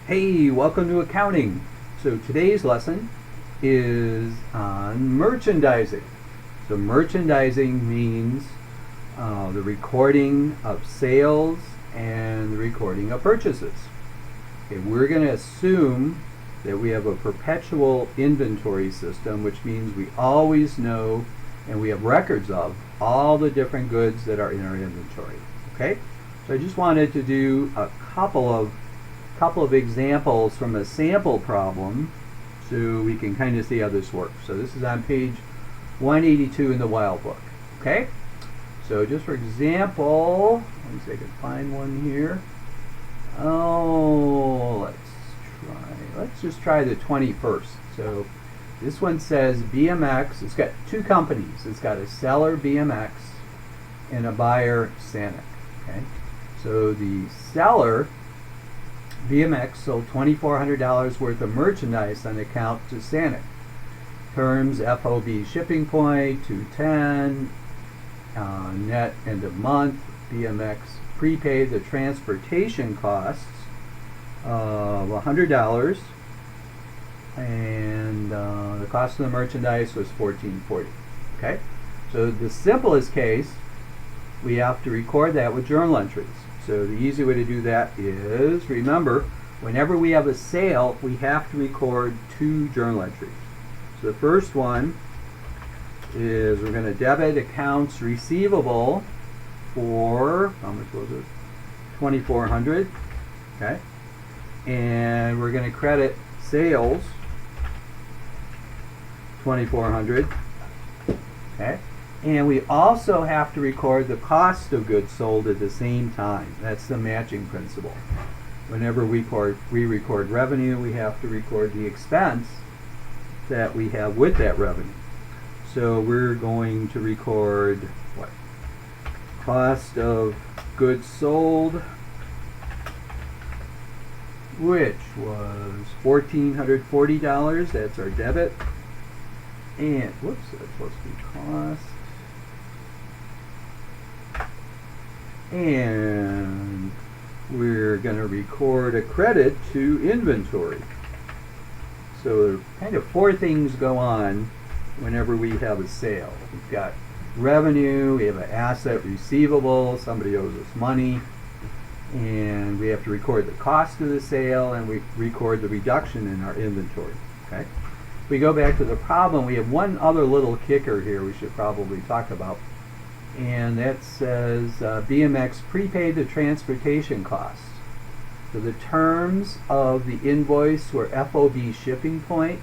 Hey, welcome to accounting. So today's lesson is on merchandising. So merchandising means the recording of sales and the recording of purchases. Okay, we're going to assume that we have a perpetual inventory system, which means we always know and we have records of all the different goods that are in our inventory. Okay, so I just wanted to do a couple of examples from a sample problem so we can kind of see how this works. So this is on page 182 in the Wild Book. Okay, so just for example, let me see if I can find one here. Oh, let's just try the 21st. So this one says BMX. It's got two companies. It's got a seller, BMX, and a buyer, Sanic. Okay, so the seller, BMX, sold $2,400 worth of merchandise on account to Sanic. Terms: FOB shipping point 210, net end of month. BMX prepaid the transportation costs of $100, and the cost of the merchandise was $14.40. Okay, so the simplest case, we have to record that with journal entries. So the easy way to do that is, remember, whenever we have a sale, we have to record two journal entries. So the first one is we're going to debit accounts receivable for, how much was it? $2,400. Okay, and we're going to credit sales $2,400. Okay, and we also have to record the cost of goods sold at the same time. That's the matching principle. Whenever we record revenue, we have to record the expense that we have with that revenue. So we're going to record what? Cost of goods sold, which was $1,440. That's our debit. And whoops, that's supposed to be cost. And we're going to record a credit to inventory. So kind of four things go on whenever we have a sale. We've got revenue, we have an asset receivable, somebody owes us money, and we have to record the cost of the sale, and we record the reduction in our inventory. Okay, if we go back to the problem, we have one other little kicker here we should probably talk about. And that says BMX prepaid the transportation costs. So the terms of the invoice were FOB shipping point,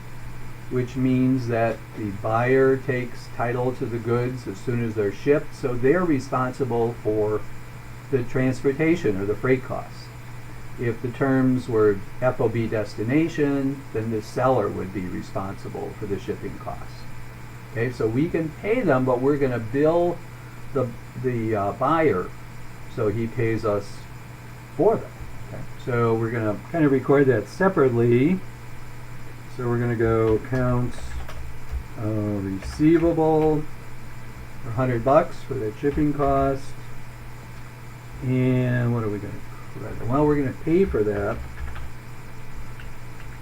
which means that the buyer takes title to the goods as soon as they're shipped, so they're responsible for the transportation or the freight costs. If the terms were FOB destination, then the seller would be responsible for the shipping costs. Okay, so we can pay them, but we're going to bill the buyer, so he pays us for them. Okay, so we're going to kind of record that separately. So we're going to go accounts receivable for $100 for that shipping cost. And what are we going to credit? Well, we're going to pay for that.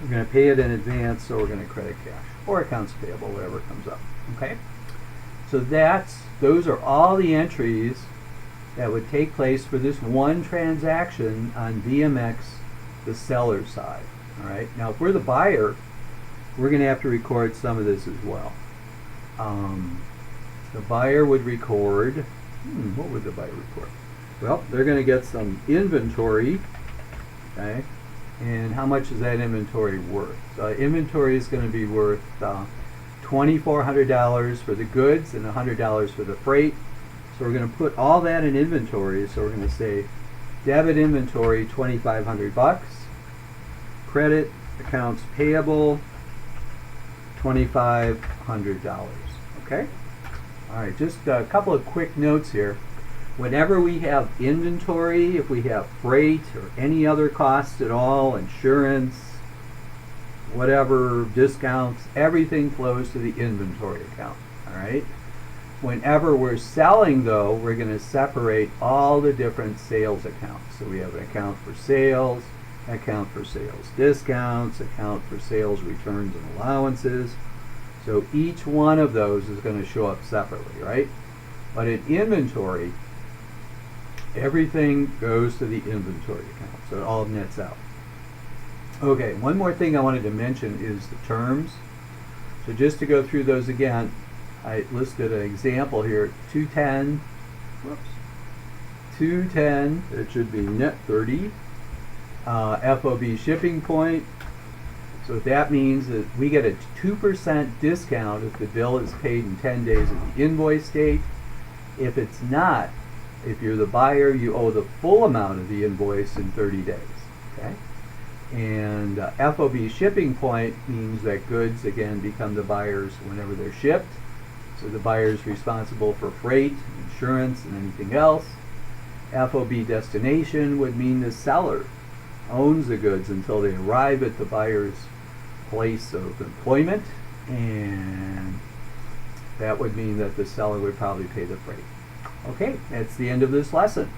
We're going to pay it in advance, so we're going to credit cash or accounts payable, whatever comes up. Okay, so those are all the entries that would take place for this one transaction on BMX, the seller side. All right, now if we're the buyer, we're going to have to record some of this as well. The buyer would record, what would the buyer record? Well, they're going to get some inventory. Okay, and how much is that inventory worth? So inventory is going to be worth $2,400 for the goods and $100 for the freight. So we're going to put all that in inventory. So we're going to say debit inventory $2,500, credit accounts payable $2,500. Okay, all right, just a couple of quick notes here. Whenever we have inventory, if we have freight or any other costs at all, insurance, whatever, discounts, everything flows to the inventory account. All right, whenever we're selling, though, we're going to separate all the different sales accounts. So we have an account for sales, account for sales discounts, account for sales returns and allowances. So each one of those is going to show up separately, right? But in inventory, everything goes to the inventory account, so it all nets out. Okay, one more thing I wanted to mention is the terms. So just to go through those again, I listed an example here, 210, whoops, 210, it should be net 30, FOB shipping point. So what that means is we get a 2% discount if the bill is paid in 10 days of the invoice date. If it's not, if you're the buyer, you owe the full amount of the invoice in 30 days, okay? And FOB shipping point means that goods, again, become the buyer's whenever they're shipped. So the buyer is responsible for freight, insurance, and anything else. FOB destination would mean the seller owns the goods until they arrive at the buyer's place of employment, and that would mean that the seller would probably pay the freight. Okay, that's the end of this lesson.